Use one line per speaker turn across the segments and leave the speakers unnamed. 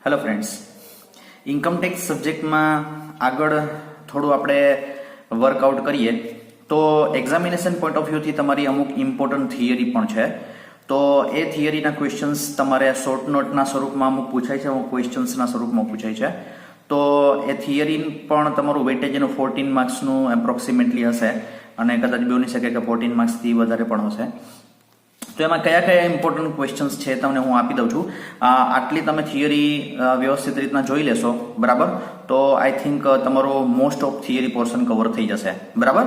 Hello friends, income tax સબ્જેક્ટમાં આગળ થોડું આપણે વર્કઆઉટ કરીએ તો એક્ઝામિનેશન પોઈન્ટ ઓફ વ્યૂથી તમારી અમુક ઇમ્પોર્ટન્ટ થિયરી પણ છે. તો એ થિયરીના ક્વેશ્ચન્સ તમારે શોર્ટ નોટના સ્વરૂપમાં અમુક પૂછાય છે, અમુક ક્વેશ્ચન્સના સ્વરૂપમાં પૂછાય છે. તો એ થિયરી પણ તમારું વેટેજ એનું 14 માર્ક્સનું એપ્રોક્સિમેટલી હશે અને કદાચ બની શકે કે 14 માર્ક્સથી વધારે પણ હશે. તો એમાં કયા કયા ઇમ્પોર્ટન્ટ ક્વેશ્ચન્સ છે તમને હું આપી દઉં છું. આટલી તમે થિયરી વ્યવસ્થિત રીતના જોઈ લેશો, બરાબર, તો આઈ થિંક તમારો most of theory portion cover થઈ જશે, બરાબર.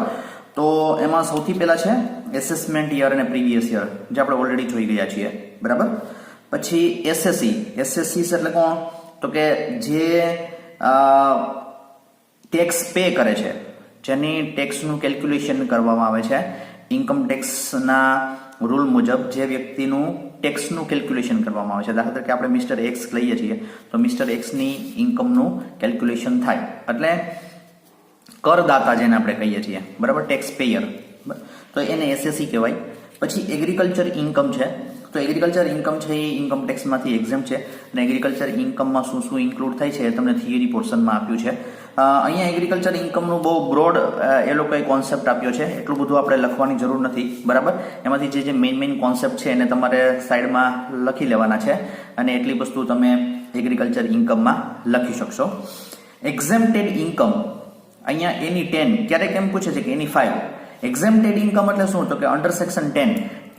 તો એમાં સૌથી પહેલા છે એસેસમેન્ટ યર અને પ્રીવિયસ યર, જે આપણે ઓલરેડી જોઈ ગયા છીએ, બરાબર. પછી એસએસસી એટલે કોણ? તો કે જે ટેક્સ પે કરે છે, જેની ટેક્સનું કેલ્ક્યુલેશન કરવામાં આવે છે ઇન્કમ ટેક્સના રૂલ મુજબ, જે વ્યક્તિનું ટેક્સનું કેલ્ક્યુલેશન કરવામાં આવે છે. દાખલા તરીકે આપણે મિસ્ટર એક્સ લઈએ છીએ તો મિસ્ટર એક્સની ઇન્કમનું કેલ્ક્યુલેશન થાય એટલે કરદાતા જેને આપણે કહીએ છીએ, બરાબર, ટેક્સ પેયર, તો એને એસએસસી કહેવાય. પછી એગ્રીકલ્ચર ઇન્કમ છે, તો એગ્રીકલ્ચર ઇન્કમ છે એ ઇન્કમ ટેક્સમાંથી એક્ઝેમ્પ છે અને એગ્રીકલ્ચર ઇન્કમમાં શું શું ઇન્ક્લુડ થાય છે એ તમને થિયરી પોર્શનમાં આપ્યું છે. અહીંયા એગ્રીકલ્ચર ઇન્કમનું બહુ બ્રોડ એ લોકોએ કોન્સેપ્ટ આપ્યો છે, એટલું બધું આપણે લખવાની જરૂર નથી, બરાબર. એમાંથી જે મેઇન કોન્સેપ્ટ છે એને તમારે સાઈડમાં લખી લેવાના છે અને એટલી વસ્તુ તમે એગ્રીકલ્ચર ઇન્કમમાં લખી શકશો. એક્ઝેમ્પ્ટેડ ઇન્કમ અહીંયા એની 10 ક્યારેક એમ પૂછે છે કે એની 5. એક્ઝેમ્પ્ટેડ ઇન્કમ એટલે શું? તો કે અંડર સેક્શન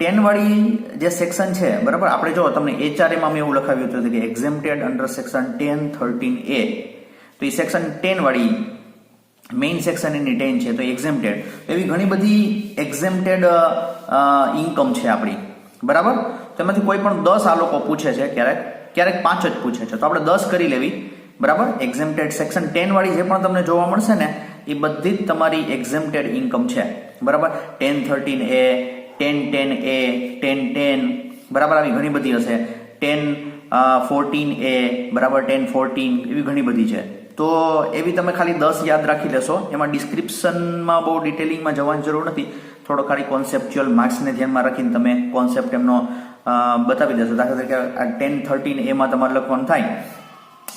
10 વાળી જે સેક્શન છે, બરાબર. આપણે જો તમને HRA માં મેં એવું લખાવ્યું હતું કે એક્ઝેમ્પ્ટેડ અંડર સેક્શન 10(13)A, તો એ સેક્શન 10 વાળી મેઇન સેક્શન એની 10 છે, તો એક્ઝેમ્પ્ટેડ. એવી ઘણી બધી એક્ઝેમ્પ્ટેડ ઇન્કમ છે આપણી, બરાબર. તેમાંથી કોઈ પણ 10 આ લોકો પૂછે છે, ક્યારેક 5 જ પૂછે છે, તો આપણે 10 કરી લેવી, બરાબર. એક્ઝેમ્પ્ટેડ સેક્શન 10 વાળી જે પણ તમને જોવા મળશે ને એ બધી જ તમારી એક્ઝેમ્પ્ટેડ ઇન્કમ છે, બરાબર. 10(13)A, 10(10)A, 10(10), બરાબર, આવી ઘણી બધી હશે. 10(14)A, બરાબર, 10(14), એવી ઘણી બધી છે. તો એવી તમે ખાલી 10 યાદ રાખી લેશો. એમાં ડિસ્ક્રિપ્શનમાં બહુ ડિટેલિંગમાં જવાની જરૂર નથી, થોડો ખાલી કોન્સેપ્ચ્યુઅલ માર્ક્સને ધ્યાનમાં રાખીને તમે કોન્સેપ્ટ એમનો બતાવી દેશો. દાખલા તરીકે આ 10(13)A માં તમારે લખવાનું થાય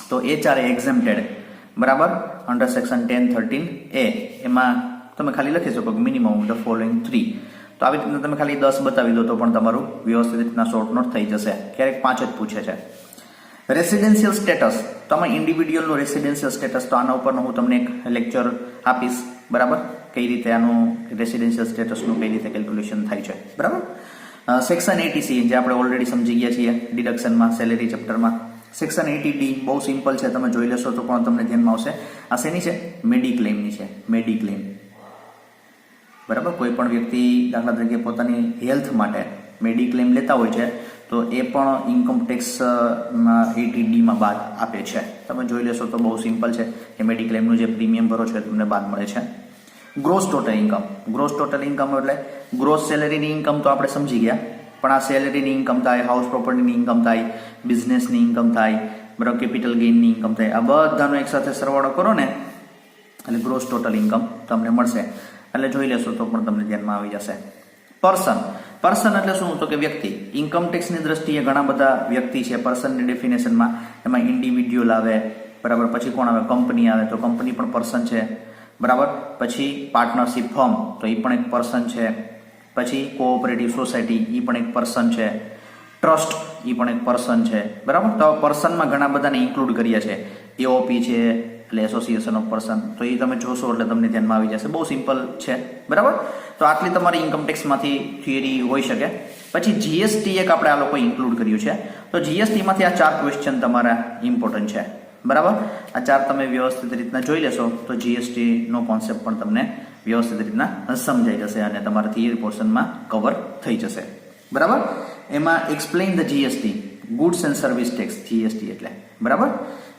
તો HRA એક્ઝેમ્પ્ટેડ, બરાબર, અંડર સેક્શન 10(13)A, એમાં તમે ખાલી લખી શકો કે મિનિમમ ધ ફોલોઈંગ 3. તો આવી રીતના તમે ખાલી 10 બતાવી દો તો પણ તમારું વ્યવસ્થિત રીતના શોર્ટ નોટ થઈ જશે. ક્યારેક 5 જ પૂછે છે. રેસિડેન્શિયલ સ્ટેટસ, તમે ઇન્ડિવિડ્યુઅલનું રેસિડેન્શિયલ સ્ટેટસ, તો આના ઉપરનો હું તમને એક લેક્ચર આપીશ, બરાબર, કઈ રીતે આનું રેસિડેન્શિયલ સ્ટેટસનું કઈ રીતે કેલ્ક્યુલેશન થાય છે, બરાબર. સેક્શન 80C જે આપણે ઓલરેડી સમજી ગયા છીએ ડિડક્શનમાં, સેલેરી ચેપ્ટરમાં. સેક્શન 80D બહુ સિમ્પલ છે, તમે જોઈ લેશો તો પણ તમને ધ્યાનમાં આવશે. આ શેની છે? મેડિક્લેમની છે, મેડિક્લેમ, બરાબર. કોઈ પણ વ્યક્તિ દાખલા તરીકે પોતાની હેલ્થ માટે મેડિક્લેમ લેતા હોય છે તો એ પણ ઇન્કમ ટેક્સ 80D માં બાદ આપે છે. તમે જોઈ લેશો તો બહુ સિમ્પલ છે કે મેડિક્લેમનું જે પ્રીમિયમ ભરો છો એ તમને બાદ મળે છે. Gross total income, gross total income એટલે ગ્રોસ સેલેરીની ઇન્કમ તો આપણે સમજી ગયા, પણ આ સેલેરીની ઇન્કમ થાય, હાઉસ પ્રોપર્ટીની ઇન્કમ થાય, બિઝનેસની ઇન્કમ થાય, બરાબર, કેપિટલ ગેઇનની ઇન્કમ થાય, આ બધાનો એક સાથે સરવાળો કરો ને એટલે ગ્રોસ ટોટલ ઇન્કમ તમને મળશે. એટલે જોઈ લેશો તો પણ તમને ધ્યાનમાં આવી જશે. પર્સન એટલે શું? તો કે વ્યક્તિ. ઇન્કમ ટેક્સની દ્રષ્ટિએ ઘણા બધા વ્યક્તિ છે પર્સનની ડેફિનેશનમાં. એમાં ઇન્ડિવિડ્યુઅલ આવે, બરાબર, પછી કોણ આવે? કંપની આવે, તો કંપની પણ પર્સન છે, બરાબર. પછી પાર્ટનરશિપ ફર્મ, તો એ પણ એક પર્સન છે. પછી કોઓપરેટિવ સોસાયટી, એ પણ એક પર્સન છે. ટ્રસ્ટ, એ પણ એક પર્સન છે, બરાબર. તો પર્સનમાં ઘણા બધાને ઇન્ક્લુડ કર્યા છે. AOP છે એટલે એસોસિએશન ઓફ પર્સન, તો એ તમે જોશો એટલે તમને ધ્યાનમાં આવી જશે. બહુ સિમ્પલ છે, બરાબર. તો આટલી તમારી ઇન્કમ ટેક્સમાંથી થિયરી હોઈ શકે. પછી જીએસટી એક આપણે આ લોકો ઇન્ક્લુડ કર્યું છે, તો જીએસટીમાંથી આ 4 ક્વેશ્ચન તમારા ઇમ્પોર્ટન્ટ છે, બરાબર. આ 4 તમે વ્યવસ્થિત રીતના જોઈ લેશો તો જીએસટીનો કોન્સેપ્ટ પણ તમને વ્યવસ્થિત રીતના સમજાઈ જશે અને તમારા થિયરી પોર્શનમાં કવર થઈ જશે, બરાબર. એમાં explain the GST, goods and service tax, GST એટલે, બરાબર.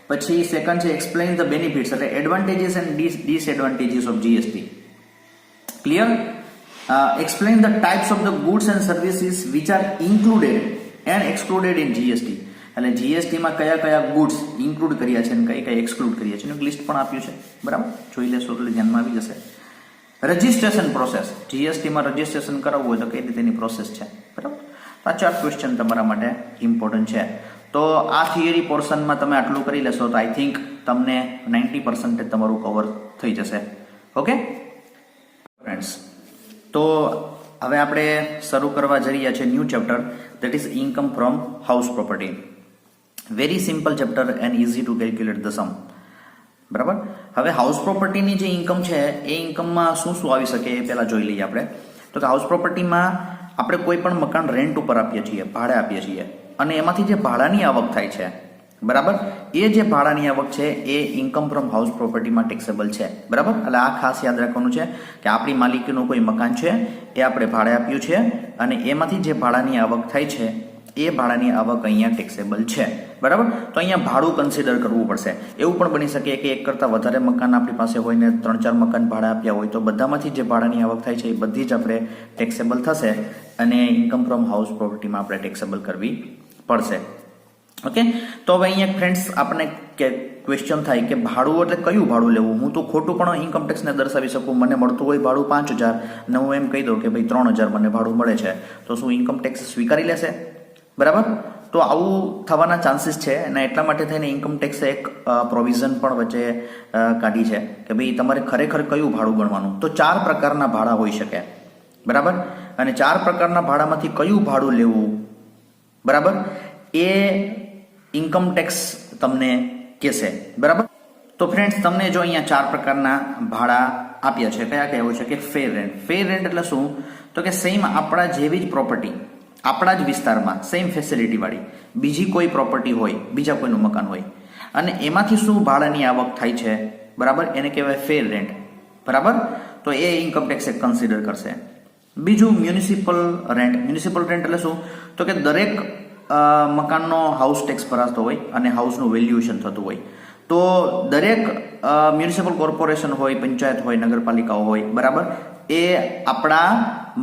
પછી સેકન્ડ છે એક્સપ્લેઇન ધ બેનિફિટ્સ, એટલે advantages and disadvantages of GST. Clear? Explain the types of the goods and services which are included and excluded in GST. એટલે જીએસટીમાં કયા કયા goods include કર્યા છે અને કઈ એક્સક્લુડ કર્યા છે એનું લિસ્ટ પણ આપ્યું છે, બરાબર. જોઈ લેશો એટલે ધ્યાનમાં આવી જશે. રજિસ્ટ્રેશન પ્રોસેસ, જીએસટીમાં રજિસ્ટ્રેશન કરાવવું હોય તો કઈ રીતેની પ્રોસેસ છે, બરાબર. આ 4 ક્વેશ્ચન તમારા માટે ઇમ્પોર્ટન્ટ છે. તો આ થિયરી પોર્શનમાં તમે આટલું કરી લેશો તો આઈ થિંક તમને 90% તમારું કવર થઈ જશે. ઓકે ફ્રેન્ડ્સ, તો હવે આપણે શરૂ કરવા જઈ રહ્યા છીએ new chapter, that is income from house property. Very simple chapter and easy to calculate the sum. બરાબર. હવે હાઉસ પ્રોપર્ટીની જે ઇન્કમ છે એ ઇન્કમમાં શું શું આવી શકે એ પહેલાં જોઈ લઈએ આપણે. તો કે હાઉસ પ્રોપર્ટીમાં આપણે કોઈ પણ મકાન રેન્ટ ઉપર આપીએ છીએ, ભાડે આપીએ છીએ, અને એમાંથી જે ભાડાની આવક થાય છે, બરાબર, એ જે ભાડાની આવક છે એ ઇન્કમ ફ્રોમ હાઉસ પ્રોપર્ટીમાં ટેક્સેબલ છે. બરાબર. એટલે આ ખાસ યાદ રાખવાનું છે કે આપણી માલિકીનું કોઈ મકાન છે એ આપણે ભાડે આપ્યું છે અને એમાંથી જે ભાડાની આવક થાય છે એ ભાડાની આવક અહીંયા ટેક્સેબલ છે. બરાબર. તો અહીંયા ભાડું કન્સિડર કરવું પડશે. એવું પણ બની શકે કે એક કરતાં વધારે મકાન આપણી પાસે હોય ને 3-4 મકાન ભાડા આપ્યા હોય તો બધામાંથી જે ભાડાની આવક થાય છે એ બધી જ આપણે ટેક્સેબલ થશે અને ઇન્કમ ફ્રોમ હાઉસ પ્રોપર્ટીમાં આપણે ટેક્સેબલ કરવી પડશે. ઓકે. તો હવે અહીંયા ફ્રેન્ડ્સ આપણે ક્વેશ્ચન થાય કે ભાડું એટલે કયું ભાડું લેવું. હું તો ખોટું પણ ઇન્કમ ટેક્સને દર્શાવી શકું. મને મળતું હોય ભાડું 5,000 અને હું એમ કહી દઉં કે ભાઈ 3,000 મને ભાડું મળે છે, તો શું ઇન્કમ ટેક્સ સ્વીકારી લેશે? બરાબર. તો આવું થવાના ચાન્સીસ છે અને એટલા માટે થઈને ઇન્કમ ટેક્સે એક પ્રોવિઝન પણ વચ્ચે કાઢી છે કે ભાઈ તમારે ખરેખર કયું ભાડું ગણવાનું. તો 4 પ્રકારના ભાડા હોઈ શકે. બરાબર. અને 4 પ્રકારના ભાડામાંથી કયું ભાડું લેવું, બરાબર, એ ઇન્કમ ટેક્સ તમને કહેશે. બરાબર. તો ફ્રેન્ડ્સ, તમને જો અહીંયા 4 પ્રકારના ભાડા આપ્યા છે, કયા કયા હોય છે કે ફેર રેન્ટ. ફેર રેન્ટ એટલે શું? તો કે સેમ આપણા જેવી જ પ્રોપર્ટી, આપણા જ વિસ્તારમાં સેમ ફેસિલિટી વાળી બીજી કોઈ પ્રોપર્ટી હોય, બીજા કોઈનું મકાન હોય અને એમાંથી શું ભાડાની આવક થાય છે, બરાબર, એને કહેવાય ફેર રેન્ટ. બરાબર. તો એ ઇન્કમ ટેક્સ કન્સિડર કરશે. બીજું મ્યુનિસિપલ રેન્ટ. મ્યુનિસિપલ રેન્ટ એટલે શું? તો કે દરેક મકાનનો હાઉસ ટેક્સ ભરાતો હોય અને હાઉસનું વેલ્યુએશન થતું હોય. તો દરેક મ્યુનિસિપલ કોર્પોરેશન હોય, પંચાયત હોય, નગરપાલિકાઓ હોય, બરાબર, એ આપણા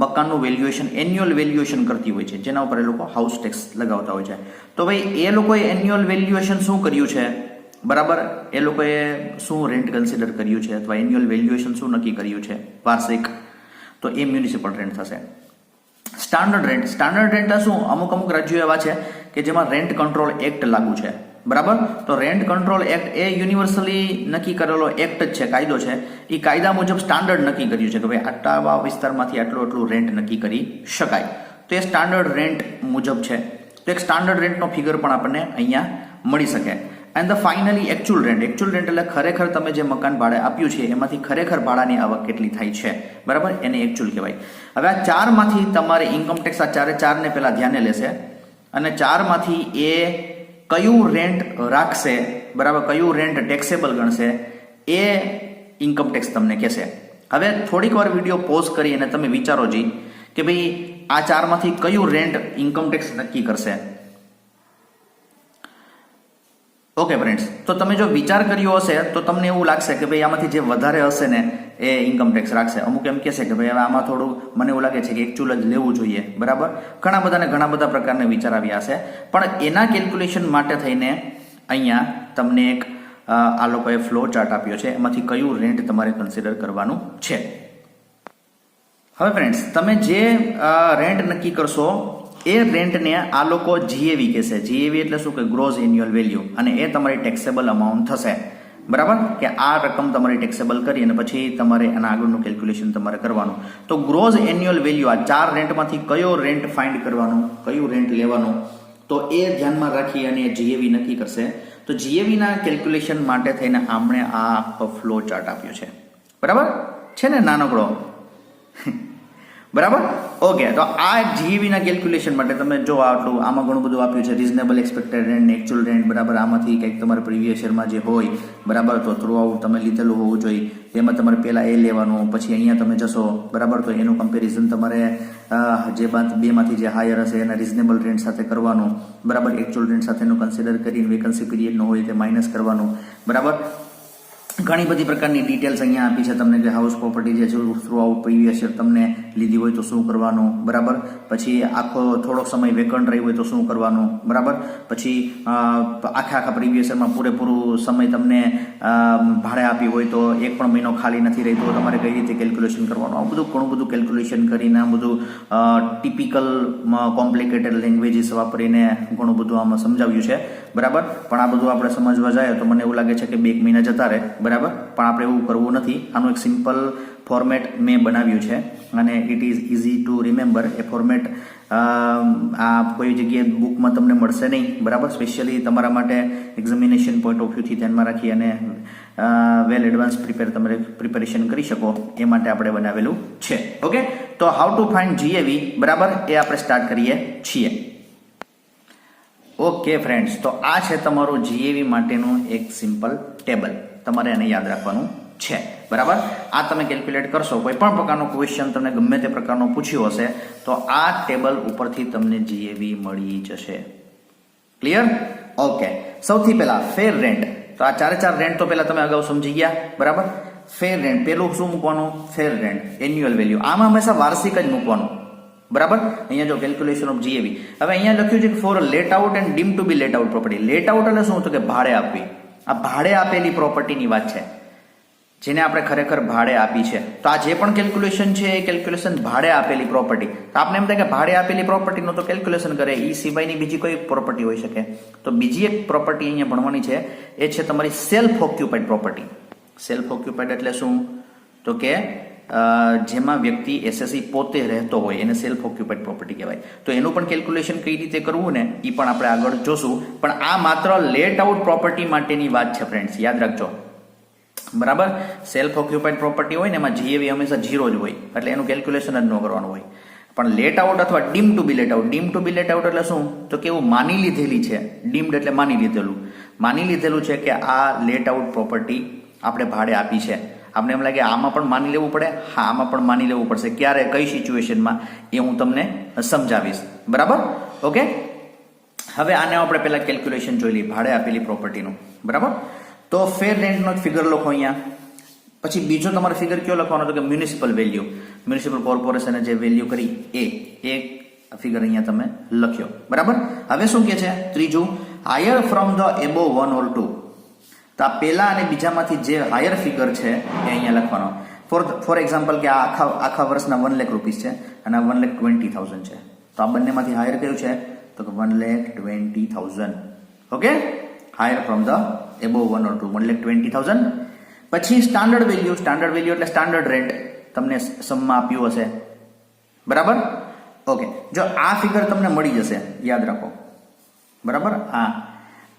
મકાનનું વેલ્યુએશન, એન્યુઅલ વેલ્યુએશન કરતી હોય છે, જેના ઉપર એ લોકો હાઉસ ટેક્સ લગાવતા હોય છે. તો ભાઈ એ લોકોએ એન્યુઅલ વેલ્યુએશન શું કર્યું છે, બરાબર, એ લોકોએ શું રેન્ટ કન્સિડર કર્યું છે અથવા એન્યુઅલ વેલ્યુએશન શું નક્કી કર્યું છે વાર્ષિક, તો એ મ્યુનિસિપલ રેન્ટ થશે. Standard rent. સ્ટાન્ડર્ડ રેન્ટ શું? અમુક રાજ્યો એવા છે કે જેમાં રેન્ટ કંટ્રોલ એક્ટ લાગુ છે. બરાબર. તો રેન્ટ કંટ્રોલ એક્ટ એ યુનિવર્સલી નક્કી કરેલો એક્ટ જ છે, કાયદો છે. એ કાયદા મુજબ સ્ટાન્ડર્ડ નક્કી કર્યું છે કે ભાઈ આટલા વિસ્તારમાંથી આટલું રેન્ટ નક્કી કરી શકાય. તો એ સ્ટાન્ડર્ડ રેન્ટ મુજબ છે. તો એક સ્ટાન્ડર્ડ રેન્ટનો ફિગર પણ આપણને અહીંયા મળી શકે. And the finally actual rent. Actual rent એટલે ખરેખર તમે જે મકાન ભાડે આપ્યું છે એમાંથી ખરેખર ભાડાની આવક કેટલી થાય છે, બરાબર, એને એકચ્યુઅલ કહેવાય. હવે આ 4માંથી તમારે ઇન્કમ ટેક્સ આ 4 ને પહેલા ધ્યાને લેશે અને 4માંથી એ કયું રેન્ટ રાખશે, બરાબર, કયું રેન્ટ ટેક્સેબલ ગણશે એ ઇન્કમ ટેક્સ તમને કહેશે. હવે થોડીક વાર વિડીયો પોઝ કરી અને તમે વિચારો જી કે ભાઈ આ 4માંથી કયું રેન્ટ ઇન્કમ ટેક્સ નક્કી કરશે. ઓકે ફ્રેન્ડ્સ, તો તમે જો વિચાર કર્યો હશે તો તમને એવું લાગશે કે ભાઈ આમાંથી જે વધારે હશે ને એ ઇન્કમ ટેક્સ રાખશે. અમુક એમ કહેશે કે ભાઈ હવે આમાં થોડું મને એવું લાગે છે કે એકચ્યુઅલ જ લેવું જોઈએ, બરાબર. ઘણા બધા પ્રકારના વિચાર આવ્યા હશે, પણ એના કેલ્ક્યુલેશન માટે થઈને અહીંયા તમને એક આ લોકોએ ફ્લો ચાર્ટ આપ્યો છે, એમાંથી કયું રેન્ટ તમારે કન્સિડર કરવાનું છે. હવે ફ્રેન્ડ્સ, તમે જે રેન્ટ નક્કી કરશો એ રેન્ટને આ લોકો જીએવી કહેશે. જીએવી એટલે શું? કે ગ્રોસ એન્યુઅલ વેલ્યુ, અને એ તમારી ટેક્સેબલ અમાઉન્ટ થશે. બરાબર. કે આ રકમ તમારી ટેક્સેબલ કરી અને પછી તમારે એના આગળનું કેલ્ક્યુલેશન તમારે કરવાનું. તો ગ્રોસ એન્યુઅલ વેલ્યુ, આ 4 રેન્ટમાંથી કયો રેન્ટ ફાઇન્ડ કરવાનું, કયું રેન્ટ લેવાનું, તો એ ધ્યાનમાં રાખી અને જીએવી નક્કી કરશે. તો જીએવીના કેલ્ક્યુલેશન માટે થઈને આપણે આ આખો ફ્લો ચાર્ટ આપ્યો છે. બરાબર છે ને, નાનકડો. બરાબર. ઓકે. તો આ જીએવીના કેલ્ક્યુલેશન માટે તમે જો આટલું આમાં ઘણું બધું આપ્યું છે, reasonable expected rent, actual rent, બરાબર. આમાંથી કંઈક તમારે પ્રીવિયસ યરમાં જે હોય, બરાબર, તો થ્રુ આઉટ તમે લીધેલું હોવું જોઈએ. એમાં તમારે પહેલાં એ લેવાનું, પછી અહીંયા તમે જશો, બરાબર, તો એનું કમ્પેરિઝન તમારે જે બેમાંથી જે હાયર હશે એના રિઝનેબલ રેન્ટ સાથે કરવાનું, બરાબર. એકચ્યુઅલ રેન્ટ સાથેનું કન્સિડર કરીને વેકન્સી પીરિયડનું હોય તે માઇનસ કરવાનું, બરાબર. ઘણી બધી પ્રકારની ડિટેલ્સ અહીંયા આપી છે તમને કે હાઉસ પ્રોપર્ટી જે છે થ્રુ આઉટ પ્રીવિયસ યર તમને લીધી હોય તો શું કરવાનું, બરાબર. પછી આખો થોડોક સમય વેકન્ટ રહી હોય તો શું કરવાનું, બરાબર. પછી આખા પ્રીવિયસ યરમાં પૂરેપૂરું સમય તમને ભાડે આપી હોય તો એક પણ મહિનો ખાલી નથી રહી તો તમારે કઈ રીતે કેલ્ક્યુલેશન કરવાનું, આ બધું ઘણું બધું કેલ્ક્યુલેશન કરીને આ બધું ટિપિકલ કોમ્પ્લિકેટેડ લેંગ્વેજીસ વાપરીને ઘણું બધું આમાં સમજાવ્યું છે, બરાબર. પણ આ બધું આપણે સમજવા જાય તો મને એવું લાગે છે કે 2 મહિના જતા રહે, બરાબર. પણ આપણે એવું કરવું નથી. આનું એક સિમ્પલ ફોર્મેટ મેં બનાવ્યું છે અને it is easy to remember. A format આ કોઈ જગ્યાએ બુકમાં તમને મળશે નહીં, બરાબર. સ્પેશિયલી તમારા માટે એક્ઝામિનેશન પોઈન્ટ ઓફ વ્યૂથી ધ્યાનમાં રાખી અને વેલ એડવાન્સ પ્રિપેરેશન કરી શકો એ માટે આપણે બનાવેલું છે. ઓકે, તો હાઉ ટુ ફાઇન્ડ જીએવી, બરાબર, એ આપણે સ્ટાર્ટ કરીએ છીએ. ઓકે ફ્રેન્ડ્સ, તો આ છે તમારું જીએવી માટેનું એક સિમ્પલ ટેબલ. તમારે એને યાદ રાખવાનું છે, બરાબર. આ તમે કેલ્ક્યુલેટ કરશો, કોઈ પણ પ્રકારનો ક્વેશ્ચન તમને ગમે તે પ્રકારનો પૂછ્યો હશે તો આ ટેબલ ઉપરથી તમને જીએવી મળી જશે. ક્લિયર? ઓકે, સૌથી પહેલા ફેર રેન્ટ. તો આ 4 રેન્ટ તો પહેલા તમે અગાઉ સમજી ગયા, બરાબર. ફેર રેન્ટ પેલું શું મૂકવાનું? ફેર રેન્ટ, એન્યુઅલ વેલ્યુ. આમાં હંમેશા વાર્ષિક જ મૂકવાનું, બરાબર. અહીંયા જો કેલ્ક્યુલેશન ઓફ જીએવી. હવે અહીંયા લખ્યું છે કે for let out and deemed to be let out property. Let out એટલે શું? તો કે ભાડે આપવી. આ ભાડે આપેલી પ્રોપર્ટીની વાત છે, જેને આપણે ખરેખર ભાડે આપી છે. તો આ જે પણ કેલ્ક્યુલેશન છે એ કેલ્ક્યુલેશન ભાડે આપેલી પ્રોપર્ટી. તો આપણે એમ થાય કે ભાડે આપેલી પ્રોપર્ટીનું તો કેલ્ક્યુલેશન કરે, એ સિવાયની બીજી કોઈ પ્રોપર્ટી હોઈ શકે. તો બીજી એક પ્રોપર્ટી અહીંયા ભણવાની છે, એ છે તમારી self occupied property. Self occupied એટલે શું? તો કે જેમાં વ્યક્તિ એસએસસી પોતે રહેતો હોય એને સેલ્ફ ઓક્યુપાઈડ પ્રોપર્ટી કહેવાય. તો એનું પણ કેલ્ક્યુલેશન કઈ રીતે કરવું ને એ પણ આપણે આગળ જોશું. પણ આ માત્ર લેટ આઉટ પ્રોપર્ટી માટેની વાત છે ફ્રેન્ડ્સ, યાદ રાખજો, બરાબર. સેલ્ફ ઓક્યુપાઈડ પ્રોપર્ટી હોય ને એમાં જીએવી હંમેશા 0 જ હોય, એટલે એનું કેલ્ક્યુલેશન જ ન કરવાનું હોય. પણ લેટ આઉટ અથવા dim to be let out. Dim to be let out એટલે શું? તો કે એવું માની લીધેલી છે. ડીમ્ડ એટલે માની લીધેલું છે કે આ લેટ આઉટ પ્રોપર્ટી આપણે ભાડે આપી છે. આપણે એમ લાગે આમાં પણ માની લેવું પડે. હા, આમાં પણ માની લેવું પડશે. ક્યારે, કઈ સિચ્યુએશનમાં, એ હું તમને સમજાવીશ, બરાબર. ઓકે, હવે આને આપણે પહેલા કેલ્ક્યુલેશન જોઈ લઈએ ભાડે આપેલી પ્રોપર્ટીનું, બરાબર. તો ફેર રેન્ટનો ફિગર લખો અહીંયા. પછી બીજો તમારો ફિગર કયો લખવાનો? તો કે મ્યુનિસિપલ વેલ્યુ. મ્યુનિસિપલ કોર્પોરેશને જે વેલ્યુ કરી એ ફિગર અહીંયા તમે લખ્યો, બરાબર. હવે શું કે છે? ત્રીજું, હાયર ફ્રોમ ધ એબો 1 or 2. તો આ પહેલા અને બીજામાંથી જે હાયર ફિગર છે એ અહીંયા લખવાનો. ફોર એક્ઝામ્પલ કે આ આખા વર્ષના 1 લાખ રૂપીસ છે અને આ 1,20,000 છે. તો આ બંનેમાંથી હાયર કયું છે? તો કે 1,20,000. Okay, higher from the એબો 1 or 2, 1,20,000. પછી સ્ટાન્ડર્ડ વેલ્યુ. સ્ટાન્ડર્ડ વેલ્યુ એટલે સ્ટાન્ડર્ડ રેન્ટ તમને સમમાં આપ્યું હશે, બરાબર. ઓકે, જો આ ફિગર તમને મળી જશે, યાદ રાખો, બરાબર.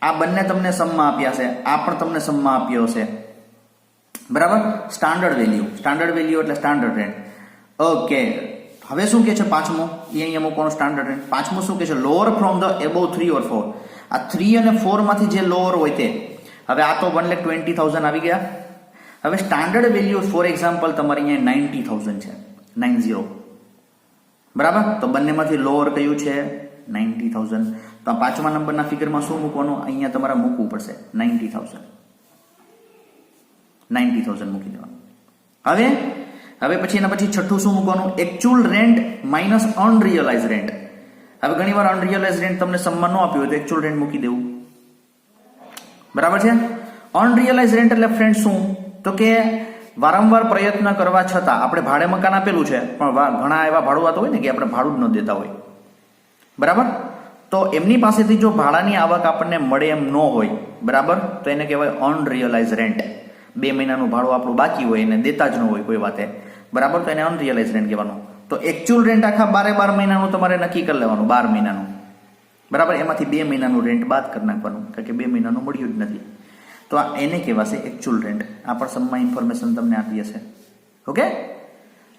આ બંને તમને સમમાં આપ્યા છે, આ પણ તમને સમમાં આપ્યો હશે, બરાબર. સ્ટાન્ડર્ડ વેલ્યુ એટલે સ્ટાન્ડર્ડ રેન્ટ. ઓકે, હવે શું કે છે પાંચમું? એ અહીંયા મૂકવાનું સ્ટાન્ડર્ડ રેન્ટ. પાંચમું શું કે છે? Lower from the એબો 3 or 4. આ 3 અને 4 માંથી જે લોઅર હોય તે. હવે આ તો 1,20,000 આવી ગયા. હવે સ્ટાન્ડર્ડ વેલ્યુ ફોર એક્ઝામ્પલ તમારે અહીંયા 90,000 છે, 90, બરાબર. તો બંનેમાંથી લોઅર કયું છે? 90,000. તો આ 5મા નંબરના ફિગરમાં શું મૂકવાનું? અહીંયા તમારે મૂકવું પડશે 90,000 મૂકી દેવાનું. હવે પછી એના પછી છઠ્ઠું શું મૂકવાનું? Actual rent minus unrealise rent. હવે ઘણી વાર અનરિયલાઇઝ રેન્ટ તમને સમમાં ન આપ્યું હોય તો એકચ્યુઅલ રેન્ટ મૂકી દેવું, બરાબર છે. અનરિયલાઇઝ રેન્ટ એટલે ફ્રેન્ડ શું? તો કે વારંવાર પ્રયત્ન કરવા છતાં આપણે ભાડે મકાન આપેલું છે પણ ઘણા એવા ભાડુઆતો હોય ને કે આપણે ભાડું જ ન દેતા હોય, બરાબર. તો એમની પાસેથી જો ભાડાની આવક આપણને મળે એમ ન હોય, બરાબર, તો એને કહેવાય અનરિયલાઇઝ રેન્ટ. 2 મહિનાનું ભાડું આપણું બાકી હોય એને દેતા જ ન હોય કોઈ વાતે, બરાબર, તો એને અનરિયલાઇઝ રેન્ટ કહેવાનું. તો એકચ્યુઅલ રેન્ટ આખા 12 મહિનાનું તમારે નક્કી કરી લેવાનું, 12 મહિનાનું, બરાબર. એમાંથી 2 મહિનાનું રેન્ટ બાદ કરી નાખવાનું કારણ કે 2 મહિનાનું મળ્યું જ નથી. તો આ એને કહેવાશે એકચ્યુઅલ રેન્ટ. આ પણ સમમાં ઇન્ફોર્મેશન તમને આપી હશે. ઓકે,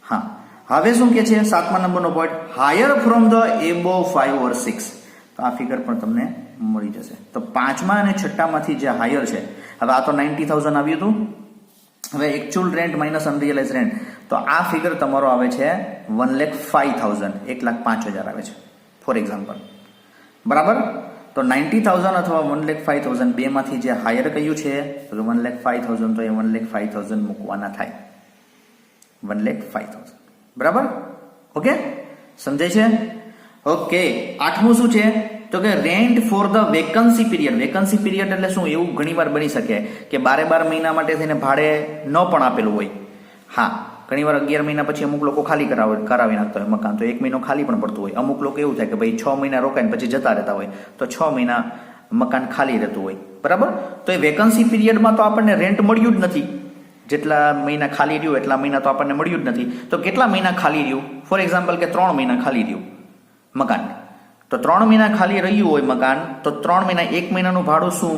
હા. હવે શું કે છે 7મા નંબરનો point, higher from the એબો 5 or 6. તો આ ફિગર પણ તમને મળી જશે. તો 5મા અને 6માંથી જે હાયર છે, હવે આ તો 90,000 આવ્યું હતું. હવે actual rent minus unrealise rent, તો આ ફિગર તમારો આવે છે 1,05,000, 1,05,000 આવે છે ફોર એક્ઝામ્પલ, બરાબર. તો 90,000 અથવા 1,05,000 બેમાંથી જે હાયર કયું છે તો 1,05,000, તો એ 1,05,000 મૂકવાના થાય. 1,05,000 બરાબર. ઓકે, સમજાય છે? ઓકે, આઠમું શું છે તો કે rent for the vacancy period. Vacancy period એટલે શું? એવું ઘણીવાર બની શકે કે 12 મહિના માટે થઈને ભાડે ન પણ આપેલું હોય. હા, ઘણીવાર 11 મહિના પછી અમુક લોકો ખાલી કરાવી નાખતા હોય મકાન, તો 1 મહિનો ખાલી પણ પડતું હોય. અમુક લોકો એવું થાય કે ભાઈ 6 મહિના રોકાઈને પછી જતા રહેતા હોય, તો 6 મહિના મકાન ખાલી રહેતું હોય. બરાબર. તો એ વેકન્સી પીરિયડમાં તો આપણને રેન્ટ મળ્યું જ નથી. જેટલા મહિના ખાલી રહ્યું એટલા મહિના તો આપણને મળ્યું જ નથી. તો કેટલા મહિના ખાલી રહ્યું? ફોર એક્ઝામ્પલ કે 3 મહિના ખાલી રહ્યું મકાન. તો 3 મહિના ખાલી રહ્યું હોય મકાન, તો 3 મહિના 1 મહિનાનું ભાડું શું?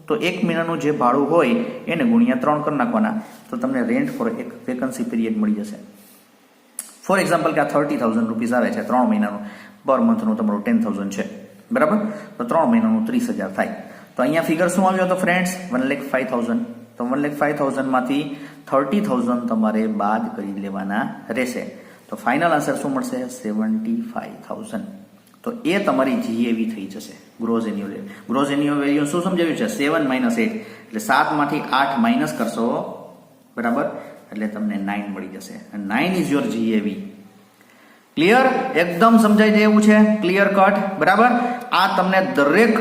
તો 1 મહિનાનું જે ભાડું હોય એને ગુણ્યા 3 કરી નાખવાના, તો તમને રેન્ટ ફોર એક વેકન્સી પીરિયડ મળી જશે. ફોર એક્ઝામ્પલ કે આ 30,000 રૂપીસ આવે છે 3 મહિનાનું, પર મંથનું તમારું 10,000 છે. બરાબર. તો 3 મહિનાનું 30,000 થાય. તો અહીંયા ફિગર શું આવ્યો હતો ફ્રેન્ડ્સ? 1,05,000. તો 1,05,000 માંથી 30,000 તમારે બાદ કરી લેવાના રહેશે. તો ફાઇનલ આન્સર શું મળશે? 75,000. તો એ તમારી જીએવી થઈ જશે, gross annual value. Gross annual value શું સમજાવ્યું છે? 7 - 8, એટલે 7 માંથી 8 માઇનસ કરશો, બરાબર, એટલે તમને 9 મળી જશે. 9 ઇઝ યોર જીએવી. ક્લિયર? એકદમ સમજાઈ જાય એવું છે, ક્લિયર કટ. બરાબર. આ તમને દરેક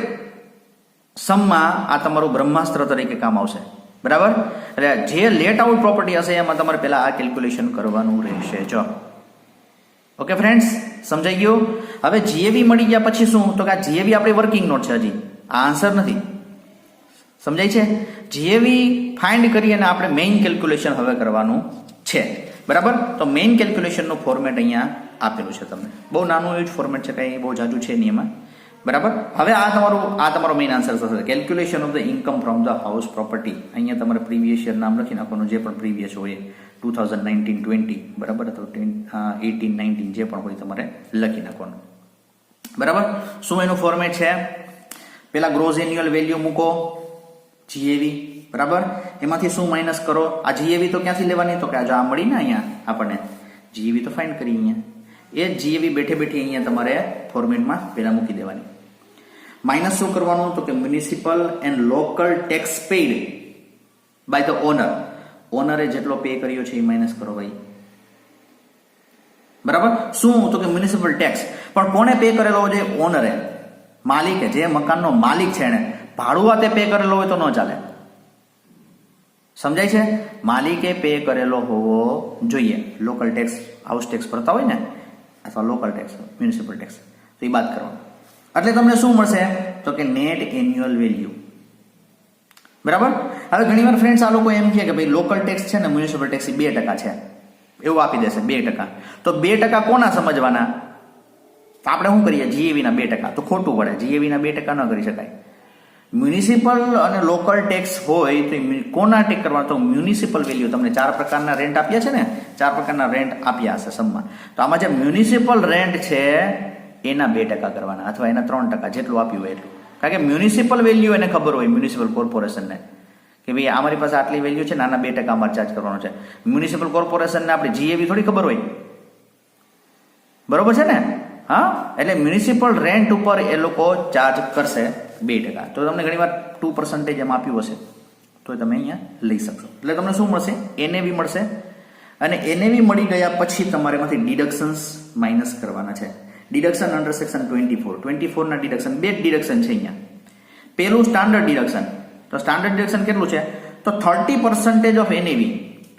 સમમાં આ તમારું બ્રહ્માસ્ત્ર તરીકે કામ આવશે. બરાબર. એટલે જે લેટ આઉટ પ્રોપર્ટી હશે એમાં તમારે પહેલા આ કેલ્ક્યુલેશન કરવાનું રહેશે. જો ઓકે ફ્રેન્ડ્સ, સમજાઈ ગયું? હવે જીએવી મળી ગયા પછી શું? તો કે આ જીએવી આપણી વર્કિંગ નોટ છે, હજી આ આન્સર નથી. સમજાય છે? જીએવી ફાઇન્ડ કરી અને આપણે મેઇન કેલ્ક્યુલેશન હવે કરવાનું છે. બરાબર. તો મેઇન કેલ્ક્યુલેશનનું ફોર્મેટ અહીંયા આપેલું છે તમને. બહુ નાનું એવું જ ફોર્મેટ છે, કંઈ બહુ જાજુ છે નહીં એમાં. બરાબર. હવે આ તમારો મેઇન આન્સર થશે. Calculation of the income from the house property. અહીંયા તમારે પ્રીવિયસ યર નામ લખી નાખવાનું, જે પણ પ્રીવિયસ હોય, 2019-20, બરાબર, અથવા 18-19 જે પણ હોય તમારે લખી નાખવાનું. બરાબર. શું એનું ફોર્મેટ છે? પેલા ગ્રોસ એન્યુઅલ વેલ્યુ મૂકો, જીએવી. બરાબર. એમાંથી શું માઇનસ કરો? આ જીએવી તો ક્યાંથી લેવાની? તો કે આ મળી ને અહીંયા આપણને જીએવી તો ફાઇન્ડ કરી અહીંયા. એ જીએવી બેઠે બેઠી અહીંયા તમારે ફોર્મેટમાં પહેલા મૂકી દેવાની. માઇનસ શું કરવાનું? તો કે municipal and local tax paid by the owner. ઓનરે જેટલો પે કર્યો છે એ માઇનસ કરો ભાઈ. બરાબર. શું? તો કે મ્યુનિસિપલ ટેક્સ. પણ કોને પે કરેલો છે? ઓનરે, માલિકે, જે મકાનનો માલિક છે એને. ભાડુઆતે પે કરેલો હોય તો ન ચાલે. સમજાય છે? માલિકે પે કરેલો હોવો જોઈએ. લોકલ ટેક્સ, હાઉસ ટેક્સ ભરતા હોય ને, અથવા લોકલ ટેક્સ, મ્યુનિસિપલ ટેક્સ, તો એ બાદ કરવાનું. એટલે તમને શું મળશે? તો કે નેટ એન્યુઅલ વેલ્યુ. બરાબર. હવે ઘણીવાર ફ્રેન્ડ્સ આ લોકો એમ કહે કે ભાઈ લોકલ ટેક્સ છે ને મ્યુનિસિપલ ટેક્સ 2% છે, એવું આપી દેશે 2%. તો 2% કોના સમજવાના? આપણે શું કરીએ? જીએવી ના 2%. તો ખોટું પડે. જીએવી ના 2% ન કરી શકાય. મ્યુનિસિપલ અને લોકલ ટેક્સ હોય તો કોના ટેક કરવાના? તો મ્યુનિસિપલ વેલ્યુ. તમને 4 પ્રકારના રેન્ટ આપ્યા છે ને, 4 પ્રકારના રેન્ટ આપ્યા હશે સમમાં. તો આમાં જે મ્યુનિસિપલ રેન્ટ છે એના 2% કરવાના, અથવા એના 3% જેટલું આપ્યું હોય એટલું. કારણ કે મ્યુનિસિપલ વેલ્યુ એને ખબર હોય, મ્યુનિસિપલ કોર્પોરેશનને, કે ભાઈ અમારી પાસે આટલી વેલ્યુ છે, નાના 2% અમારે ચાર્જ કરવાનો છે. મ્યુનિસિપલ કોર્પોરેશનને આપણે જીએવી થોડી ખબર હોય. બરોબર છે ને? હા. એટલે મ્યુનિસિપલ રેન્ટ ઉપર એ લોકો ચાર્જ કરશે 2%. તો તમને ઘણીવાર 2% એમ આપ્યું હશે તો તમે અહીંયા લઈ શકશો. એટલે તમને શું મળશે? એનએવી મળશે. અને એનએવી મળી ગયા પછી તમારે એમાંથી ડિડક્શન્સ માઇનસ કરવાના છે. ડિડક્શન અંડર સેક્શન 24 ના ડિડક્શન, 2 ડિડક્શન છે અહીંયા. પેલું સ્ટાન્ડર્ડ ડિડક્શન. તો સ્ટાન્ડર્ડ ડિડક્શન કેટલું છે? તો 30% ઓફ એનએવી.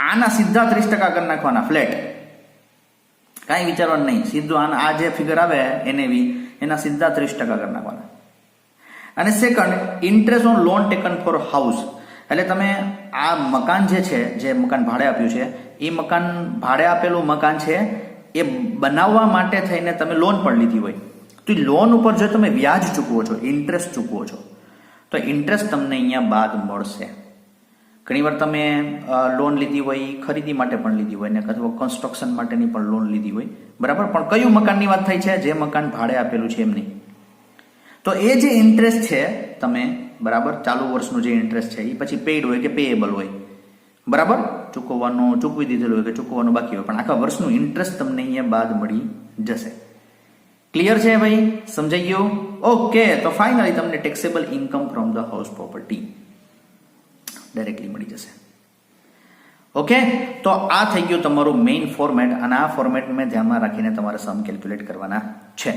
આના સીધા 30% કરી નાખવાના ફ્લેટ. કાંઈ વિચારવાનું નહીં, સીધું આ જે ફિગર આવે એનએવી એના સીધા 30% કરી નાખવાના. અને second, interest on loan taken for house. એટલે તમે આ મકાન જે છે, જે મકાન ભાડે આપ્યું છે, એ મકાન ભાડે આપેલું મકાન છે, એ બનાવવા માટે થઈને તમે લોન પણ લીધી હોય, તો એ લોન ઉપર જો તમે વ્યાજ ચૂકવો છો, ઇન્ટરેસ્ટ ચૂકવો છો, તો ઇન્ટરેસ્ટ તમને અહીંયા બાદ મળશે. ઘણીવાર તમે લોન લીધી હોય, ખરીદી માટે પણ લીધી હોય ને, અથવા કન્સ્ટ્રક્શન માટેની પણ લોન લીધી હોય. બરાબર. પણ કયું મકાનની વાત થઈ છે? જે મકાન ભાડે આપેલું છે એમની. તો એ જે ઇન્ટરેસ્ટ છે તમે, બરાબર, ચાલુ વર્ષનું જે ઇન્ટરેસ્ટ છે એ પછી પેઇડ હોય કે પેએબલ હોય, બરાબર, ચૂકવી દીધેલું હોય કે ચૂકવવાનું બાકી હોય, પણ આખા વર્ષનું ઇન્ટરેસ્ટ તમને અહીંયા બાદ મળી જશે. ક્લિયર છે ભાઈ? સમજાઈ ગયું? ઓકે, તો ફાઇનલી તમને taxable income from the house property directly મળી જશે. ઓકે, તો આ થઈ ગયું તમારું મેઇન ફોર્મેટ, અને આ ફોર્મેટ મેં ધ્યાનમાં રાખીને તમારે સમ કેલ્ક્યુલેટ કરવાના છે.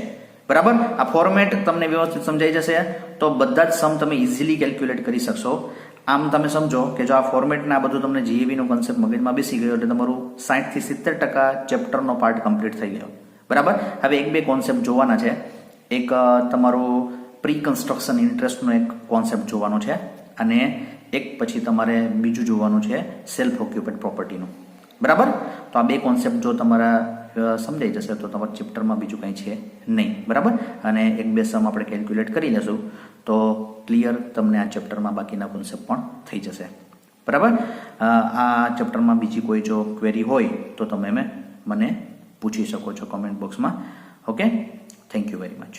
બરાબર? આ ફોર્મેટ તમને વ્યવસ્થિત સમજાઈ જશે તો બધા જ સમ તમે ઇઝીલી કેલ્ક્યુલેટ કરી શકશો. આમ તમે સમજો કે જો આ ફોર્મેટના બધું તમને જીએવી નો કન્સેપ્ટ મગજમાં બેસી ગયો એટલે તમારું 60 થી 70% ચેપ્ટરનો પાર્ટ કમ્પ્લીટ થઈ ગયો. બરાબર? હવે એક બે કોન્સેપ્ટ જોવાના છે. એક તમારું પ્રી કન્સ્ટ્રક્શન ઇન્ટરેસ્ટનો એક કોન્સેપ્ટ જોવાનો છે, અને એક પછી તમારે બીજું જોવાનું છે સેલ્ફ ઓક્યુપેડ પ્રોપર્ટીનું. બરાબર? તો આ બે કોન્સેપ્ટ જો તમારા સમજાઈ જશે તો તમારા ચેપ્ટરમાં બીજું કંઈ છે નહીં. બરાબર? અને એક બે સમ આપણે કેલ્ક્યુલેટ કરી લેશું તો ક્લિયર તમને આ ચેપ્ટરમાં બાકીના કોન્સેપ્ટ પણ થઈ જશે. બરાબર? આ ચેપ્ટરમાં બીજી કોઈ જો ક્વેરી હોય તો તમે મને પૂછી શકો છો કોમેન્ટ બોક્સમાં. Okay, thank you very much.